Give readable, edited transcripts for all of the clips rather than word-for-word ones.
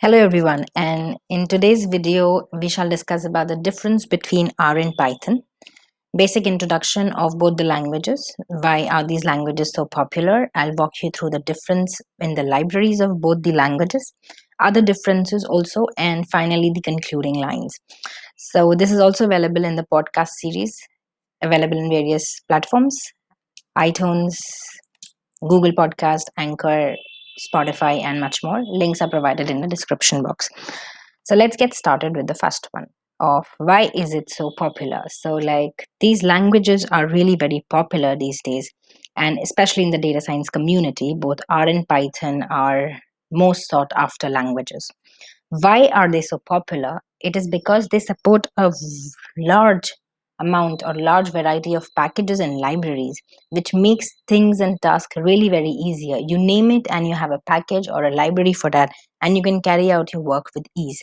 Hello everyone, and in today's video we shall discuss about the difference between R and Python, basic introduction of both the languages, why are these languages so popular. I'll walk you through the difference in the libraries of both the languages, other differences also, and finally the concluding lines. So this is also available in the podcast series, available in various platforms, iTunes, Google Podcast, Anchor, Spotify, and much more. Links are provided in the description box. So let's get started with the first one of why is it so popular. So like these languages are really very popular these days, and especially in the data science community, both R and Python are most sought after languages. Why are they so popular? It is because they support a large amount or large variety of packages and libraries, which makes things and tasks really very easier. You name it and you have a package or a library for that, and you can carry out your work with ease.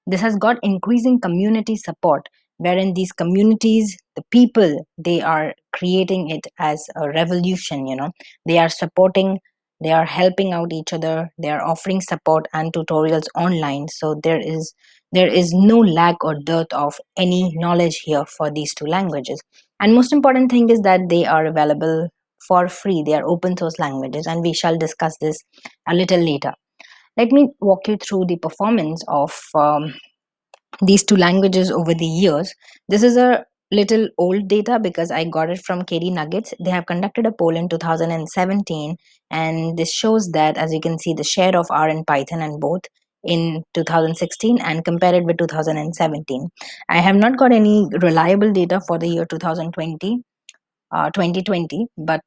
This has got increasing community support, wherein these communities, the people, they are creating it as a revolution. They are supporting, they are helping out each other, they are offering support and tutorials online. So there is no lack or dearth of any knowledge here for these two languages. And most important thing is that they are available for free. They are open source languages, and we shall discuss this a little later. Let me walk you through the performance of these two languages over the years. This is a little old data because I got it from KD Nuggets. They have conducted a poll in 2017, and this shows that, as you can see, the share of R and Python and both in 2016 and compare it with 2017. I have not got any reliable data for the year 2020, but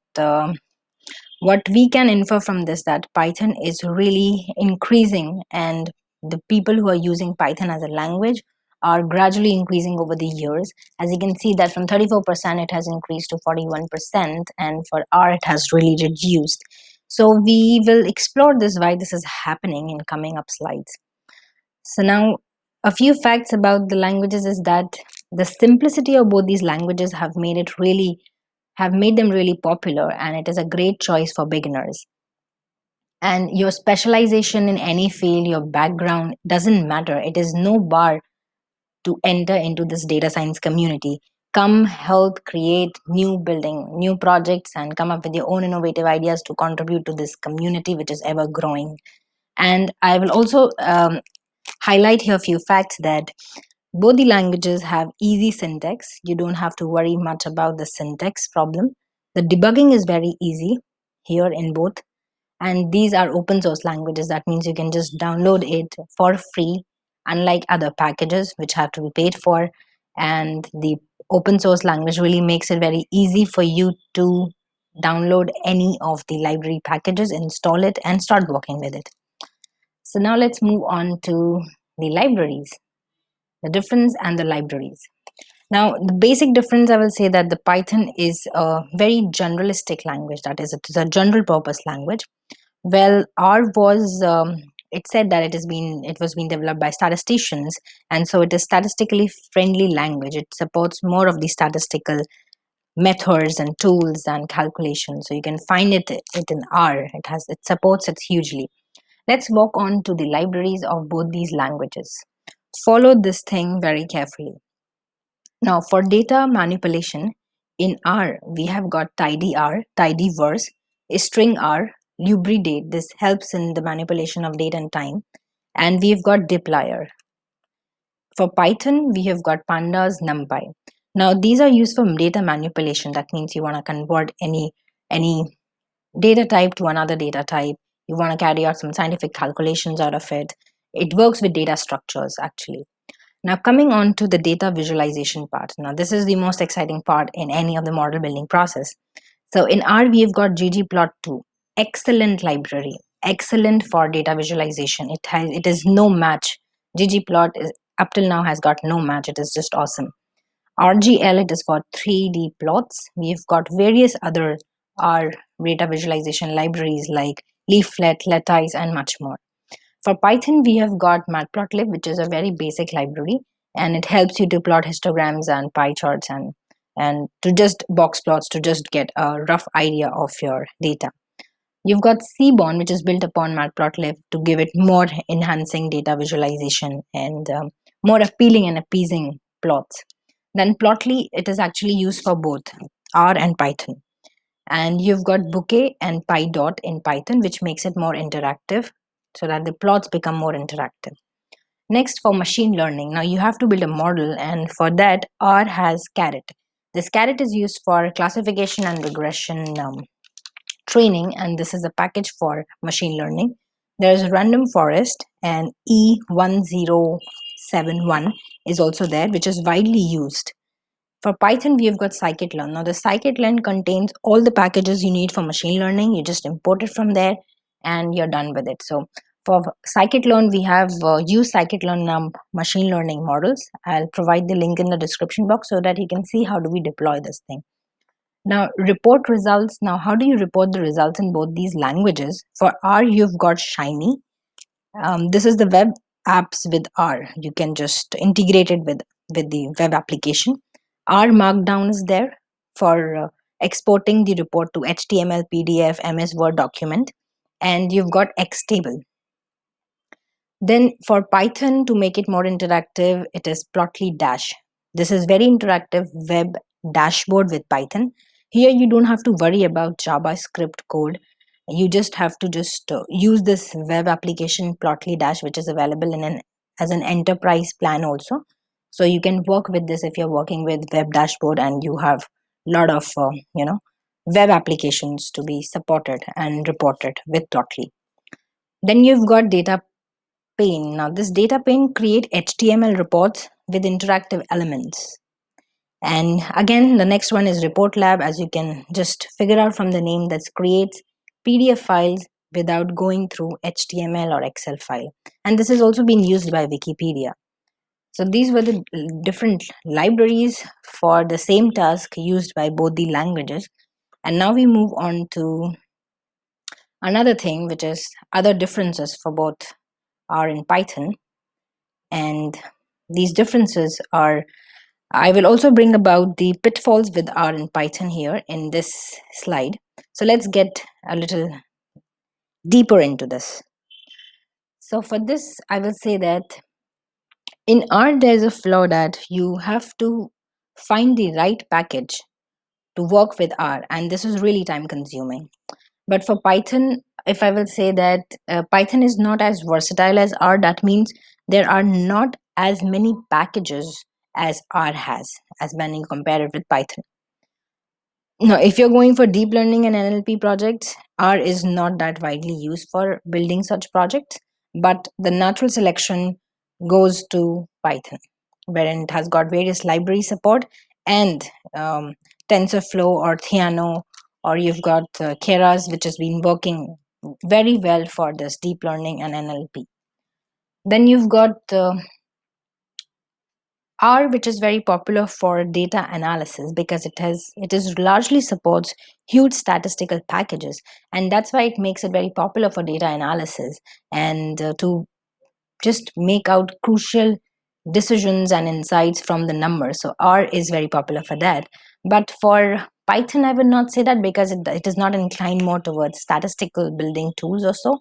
what we can infer from this that Python is really increasing, and the people who are using Python as a language are gradually increasing over the years. As you can see that from 34% it has increased to 41%, and for R it has really reduced. So we will explore this, why this is happening, in coming up slides. So now a few facts about the languages is that the simplicity of both these languages have made them really popular, and it is a great choice for beginners. And your specialization in any field, your background doesn't matter. It is no bar to enter into this data science community. Come help create new building, new projects, and come up with your own innovative ideas to contribute to this community, which is ever growing. And I will also highlight here a few facts that both the languages have easy syntax. You don't have to worry much about the syntax problem. The debugging is very easy here in both, and these are open source languages. That means you can just download it for free, unlike other packages which have to be paid for. And the open source language really makes it very easy for you to download any of the library packages, install it, and start working with it. So now let's move on to the libraries, the difference and the libraries. Now, the basic difference, I will say that the Python is a very generalistic language. That is, it is a general purpose language. Well, R was it said that it was being developed by statisticians, and so it is statistically friendly language. It supports more of the statistical methods and tools and calculations. So you can find it in R. It supports it hugely. Let's walk on to the libraries of both these languages. Follow this thing very carefully. Now, for data manipulation, in R, we have got tidyr, tidyverse, stringr, lubridate. This helps in the manipulation of date and time. And we've got dplyr. For Python, we have got pandas, numpy. Now, these are used for data manipulation. That means you want to convert any data type to another data type. You want to carry out some scientific calculations out of it. It works with data structures, actually. Now, coming on to the data visualization part. Now, this is the most exciting part in any of the model building process. So in R, we have got ggplot2, excellent library, excellent for data visualization. It is no match. ggplot is up till now has got no match. It is just awesome. RGL, it is for 3D plots. We've got various other R data visualization libraries like leaflet, lattice, and much more. For Python, we have got matplotlib, which is a very basic library, and it helps you to plot histograms and pie charts and to just box plots to just get a rough idea of your data. You've got Seaborn, which is built upon Matplotlib to give it more enhancing data visualization and more appealing and appeasing plots. Then Plotly, it is actually used for both R and Python. And you've got Bouquet and PyDot in Python, which makes it more interactive so that the plots become more interactive. Next, for machine learning, now you have to build a model, and for that, R has Caret. This Caret is used for classification and regression training, and this is a package for machine learning. There is random forest, and E1071 is also there, which is widely used. For Python, we've got scikit-learn. Now, the scikit-learn contains all the packages you need for machine learning. You just import it from there, and you're done with it. So, for scikit-learn, we have used scikit-learn machine learning models. I'll provide the link in the description box so that you can see how do we deploy this thing. Now, report results. Now, how do you report the results in both these languages? For R, you've got Shiny. This is the web apps with R. You can just integrate it with the web application. R Markdown is there for exporting the report to HTML, PDF, MS Word document. And you've got Xtable. Then for Python, to make it more interactive, it is Plotly Dash. This is very interactive web dashboard with Python. Here you don't have to worry about JavaScript code. You just have to use this web application Plotly Dash, which is available in as an enterprise plan also. So you can work with this if you're working with web dashboard and you have a lot of web applications to be supported and reported with Plotly. Then you've got data pane. Now this data pane create HTML reports with interactive elements. And again, the next one is Report Lab, as you can just figure out from the name, that creates PDF files without going through HTML or Excel file. And this has also been used by Wikipedia. So these were the different libraries for the same task used by both the languages. And now we move on to another thing, which is other differences for both R and Python. And these differences are, I will also bring about the pitfalls with R and Python here in this slide. So let's get a little deeper into this. So for this, I will say that in R, there's a flaw that you have to find the right package to work with R, and this is really time consuming. But for Python, if I will say that Python is not as versatile as R, that means there are not as many packages as R has, as when you compare it with Python. Now, if you're going for deep learning and NLP projects, R is not that widely used for building such projects, but the natural selection goes to Python, wherein it has got various library support and TensorFlow or Theano, or you've got Keras, which has been working very well for this deep learning and NLP. Then you've got R, which is very popular for data analysis because it is largely supports huge statistical packages, and that's why it makes it very popular for data analysis and to just make out crucial decisions and insights from the numbers. So R is very popular for that. But for Python, I would not say that because it is not inclined more towards statistical building tools or so.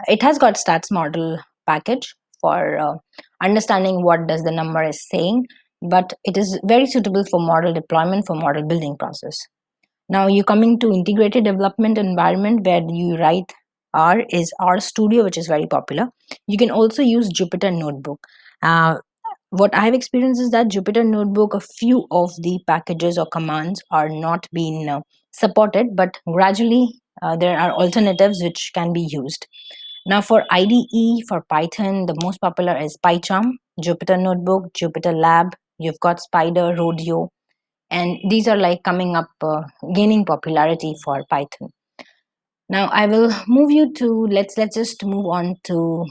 It has got stats model package for understanding what does the number is saying, but it is very suitable for model deployment, for model building process. Now you coming to integrated development environment where you write R is R Studio, which is very popular. You can also use Jupyter Notebook. What I have experienced is that Jupyter Notebook, a few of the packages or commands are not being supported, but gradually there are alternatives which can be used. Now for IDE for Python, the most popular is PyCharm, Jupyter Notebook, Jupyter Lab. You've got Spider, Rodeo, and these are like coming up, gaining popularity for Python. Now I will move you to let's just move on to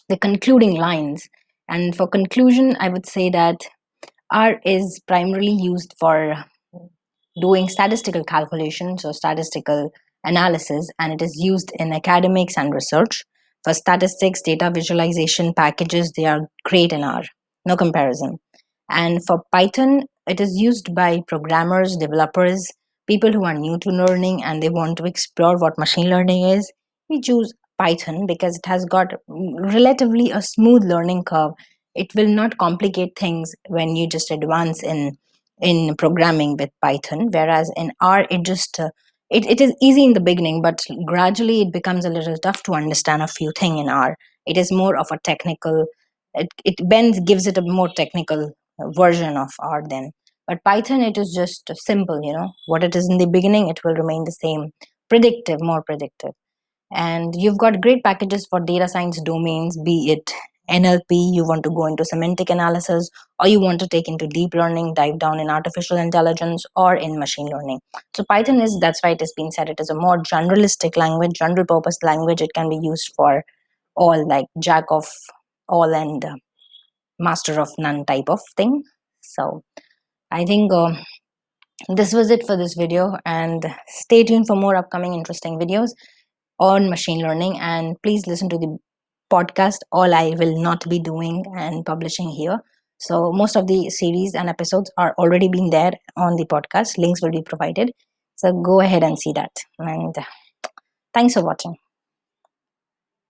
the concluding lines. And for conclusion, I would say that R is primarily used for doing statistical calculations or statistical analysis, and it is used in academics and research. For statistics, data visualization packages, they are great in R, no comparison. And for Python, it is used by programmers, developers people who are new to learning and they want to explore what machine learning is, we choose Python because it has got relatively a smooth learning curve. It will not complicate things when you just advance in programming with Python, whereas in R it just it is easy in the beginning, but gradually it becomes a little tough to understand a few things in R. It is more of a technical, it bends gives it a more technical version of R then. But Python, it is just simple, what it is in the beginning, it will remain the same, predictive, more predictive. And you've got great packages for data science domains, be it NLP, you want to go into semantic analysis, or you want to take into deep learning, dive down in artificial intelligence or in machine learning. So Python is, that's why it has been said, it is a more generalistic language, general purpose language. It can be used for all, like jack of all and master of none type of thing. So I think this was it for this video, and stay tuned for more upcoming interesting videos on machine learning. And please listen to the podcast. All I will not be doing and publishing here. So most of the series and episodes are already been there on the podcast. Links will be provided. So go ahead and see that. And thanks for watching.